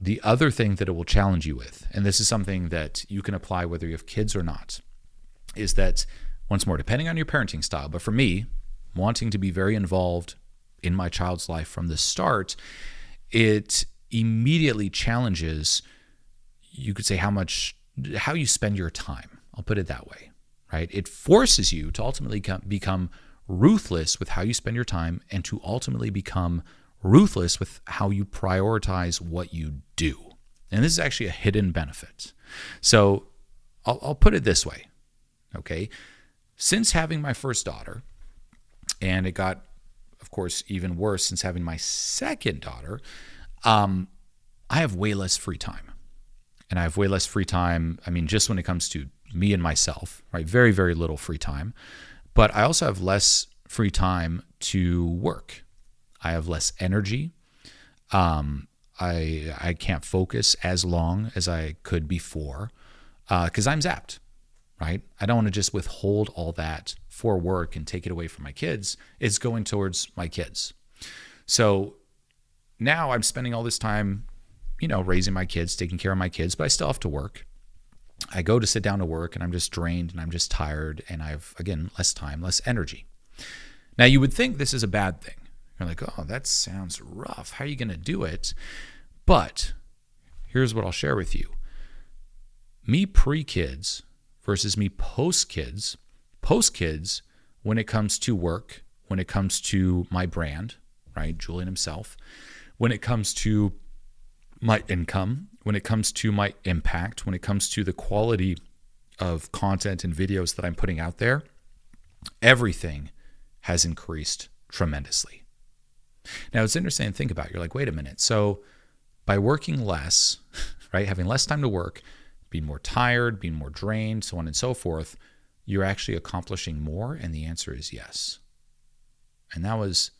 The other thing that it will challenge you with, and this is something that you can apply whether you have kids or not, is that, once more, depending on your parenting style, but for me, wanting to be very involved in my child's life from the start, it immediately challenges, you could say, how you spend your time. I'll put it that way, right? It forces you to ultimately become ruthless with how you spend your time and to ultimately become ruthless with how you prioritize what you do. And this is actually a hidden benefit. So I'll put it this way, okay? Since having my first daughter, and it got, of course, even worse since having my second daughter, I have way less free time. And I have way less free time, just when it comes to me and myself, right? Very, very little free time. But I also have less free time to work. I have less energy. I can't focus as long as I could before because I'm zapped, right? I don't want to just withhold all that for work and take it away from my kids. It's going towards my kids. So now I'm spending all this time, raising my kids, taking care of my kids, but I still have to work. I go to sit down to work and I'm just drained and I'm just tired and I have, again, less time, less energy. Now you would think this is a bad thing. You're like, oh, that sounds rough. How are you going to do it? But here's what I'll share with you. Me pre-kids versus me post-kids. Post-kids, when it comes to work, when it comes to my brand, right, Julien Himself, when it comes to my income, when it comes to my impact, when it comes to the quality of content and videos that I'm putting out there, everything has increased tremendously. Now, it's interesting to think about. You're like, wait a minute. So by working less, right, having less time to work, being more tired, being more drained, so on and so forth, you're actually accomplishing more? And the answer is yes. And that was,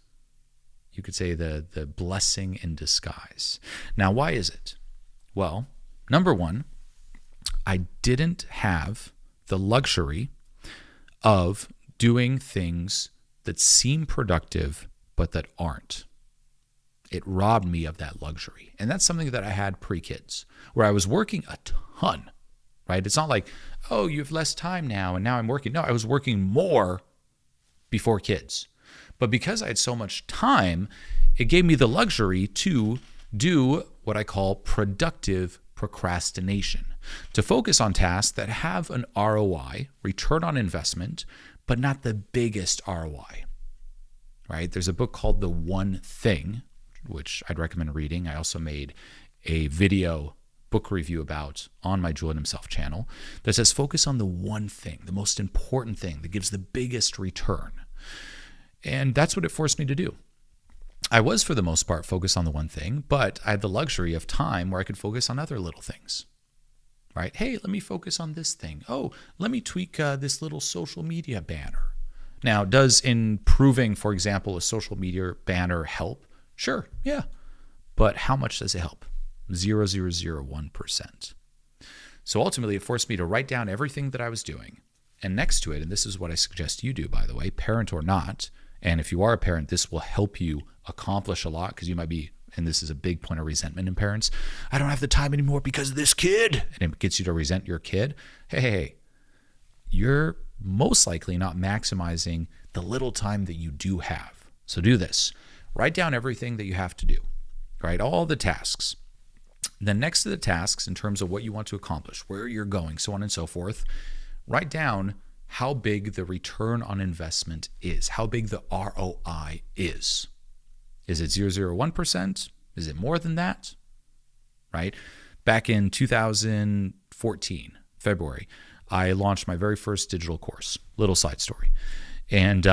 you could say, the blessing in disguise. Now, why is it? Well, number one, I didn't have the luxury of doing things that seem productive but that aren't. It robbed me of that luxury. And that's something that I had pre-kids, where I was working a ton, right? It's not like, oh, you have less time now and now I'm working. No, I was working more before kids. But because I had so much time, it gave me the luxury to do what I call productive procrastination, to focus on tasks that have an ROI, return on investment, but not the biggest ROI, right? There's a book called The One Thing, which I'd recommend reading. I also made a video book review about on my Julien Himself channel that says focus on the one thing, the most important thing that gives the biggest return. And that's what it forced me to do. I was, for the most part, focused on the one thing, but I had the luxury of time where I could focus on other little things, right? Hey, let me focus on this thing. Oh, let me tweak this little social media banner. Now, does improving, for example, a social media banner help? Sure, yeah. But how much does it help? 0.0001%. So ultimately, it forced me to write down everything that I was doing. And next to it, and this is what I suggest you do, by the way, parent or not, and if you are a parent, this will help you accomplish a lot because you might be, and this is a big point of resentment in parents, I don't have the time anymore because of this kid, and it gets you to resent your kid. Hey, you're most likely not maximizing the little time that you do have. So do this. Write down everything that you have to do, right? All the tasks. Then next to the tasks, in terms of what you want to accomplish, where you're going, so on and so forth, write down how big the return on investment is, how big the ROI is. Is it 0.01%? Is it more than that? Right? Back in 2014, February, I launched my very first digital course, little side story. And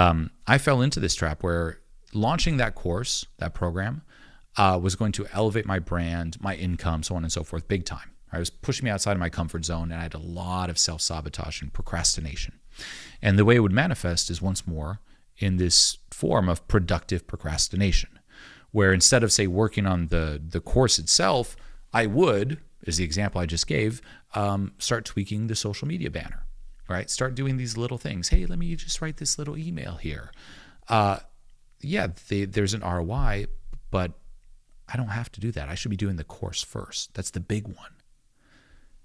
I fell into this trap where launching that course, that program, was going to elevate my brand, my income, so on and so forth, big time. It was pushing me outside of my comfort zone, and I had a lot of self-sabotage and procrastination. And the way it would manifest is, once more, in this form of productive procrastination, where instead of, say, working on the course itself, I would, as the example I just gave, start tweaking the social media banner, right? Start doing these little things. Hey, let me just write this little email here. There's an ROI, but I don't have to do that. I should be doing the course first. That's the big one.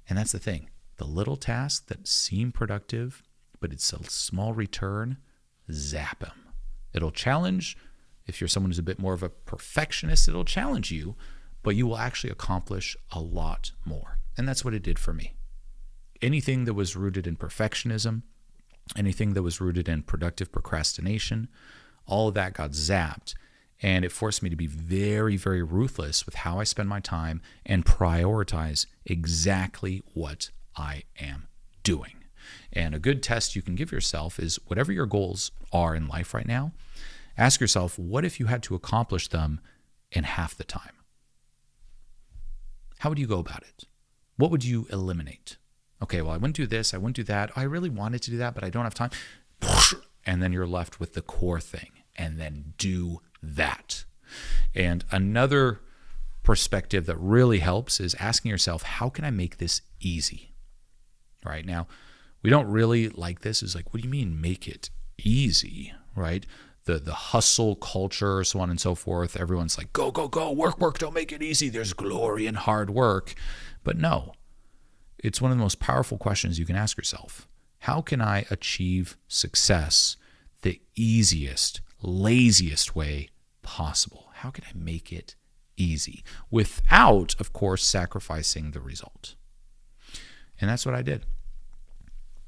And that's the thing. The little tasks that seem productive, but it's a small return, zap them. It'll challenge. If you're someone who's a bit more of a perfectionist, it'll challenge you, but you will actually accomplish a lot more. And that's what it did for me. Anything that was rooted in perfectionism, anything that was rooted in productive procrastination, all of that got zapped. And it forced me to be very, very ruthless with how I spend my time and prioritize exactly what I am doing. And a good test you can give yourself is whatever your goals are in life right now, ask yourself, what if you had to accomplish them in half the time? How would you go about it? What would you eliminate? Okay, well, I wouldn't do this, I wouldn't do that. I really wanted to do that, but I don't have time. And then you're left with the core thing, and then do that. And another perspective that really helps is asking yourself, how can I make this easy? Right now, we don't really like this. It's like, what do you mean make it easy, right? The hustle culture, so on and so forth. Everyone's like, go, go, go, work, don't make it easy. There's glory in hard work. But no, it's one of the most powerful questions you can ask yourself. How can I achieve success the easiest, laziest way possible? How can I make it easy without, of course, sacrificing the result? And that's what I did.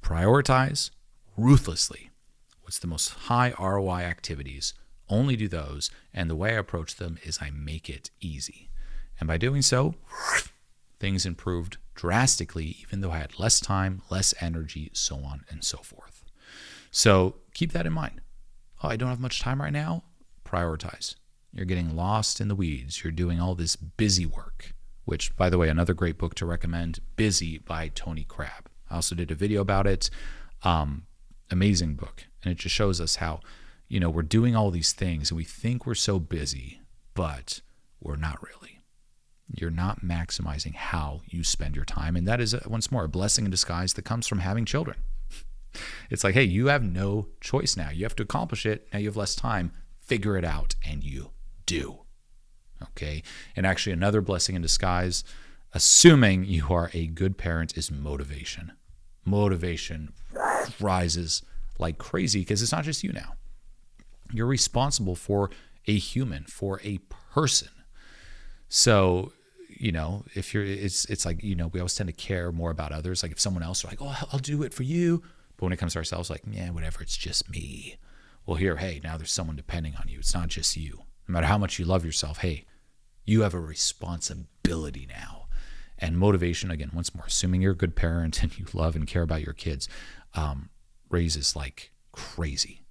Prioritize ruthlessly. What's the most high ROI activities? Only do those. And the way I approach them is I make it easy. And by doing so, things improved drastically, even though I had less time, less energy, so on and so forth. So keep that in mind. Oh, I don't have much time right now. Prioritize. You're getting lost in the weeds. You're doing all this busy work, which, by the way, another great book to recommend, Busy by Tony Crabb. I also did a video about it. Amazing book. And it just shows us how, we're doing all these things and we think we're so busy, but we're not really. You're not maximizing how you spend your time. And that is, once more, a blessing in disguise that comes from having children. It's like, hey, you have no choice now. You have to accomplish it. Now you have less time. Figure it out, and you do. Okay? And actually, another blessing in disguise, assuming you are a good parent, is motivation. Motivation rises like crazy because it's not just you now. You're responsible for a human, for a person. So, if you're, it's like, we always tend to care more about others. Like if someone else are like, oh, I'll do it for you. But when it comes to ourselves, like, yeah, whatever, it's just me. Well, here, hey, now there's someone depending on you. It's not just you. No matter how much you love yourself, hey, you have a responsibility now. And motivation, again, once more, assuming you're a good parent and you love and care about your kids, raises like crazy.